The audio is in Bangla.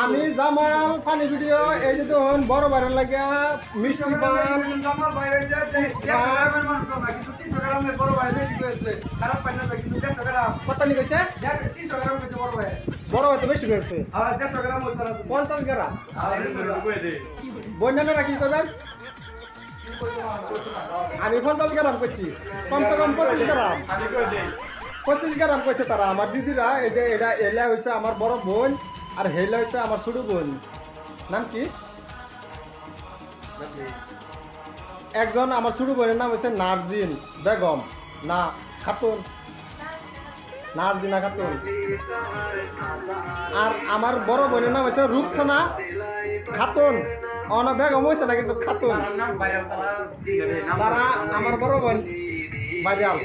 আমি জামাল ফানি ভিডিও এই যে দেখুন বড় বাইরের লাগে মিষ্টি পান কত নি কইছে বড় ভাই তো বেশি কইছে 50 গ্রাম বন্যারা কি করবেন আমি 50 গ্রাম কইছি কমসে কম 25 গ্রাম 25 গ্রাম কইছে তারা আমার দিদিরা এই যে এটা এলা হইছে আমার বড় বোন আর হেলা হইছে আমার ছোট বোন নাম কি একজন আমার ছোট বোনের নাম হইছে নারজিন বেগম না খাতুন নারজিনা খাতুন আর আমার বড় বোনের নাম হইছে রূপসানা খাতুন অনা বেগম হইছে না কিন্তু খাতুন তারা আমার বড় বোন ভাইরাল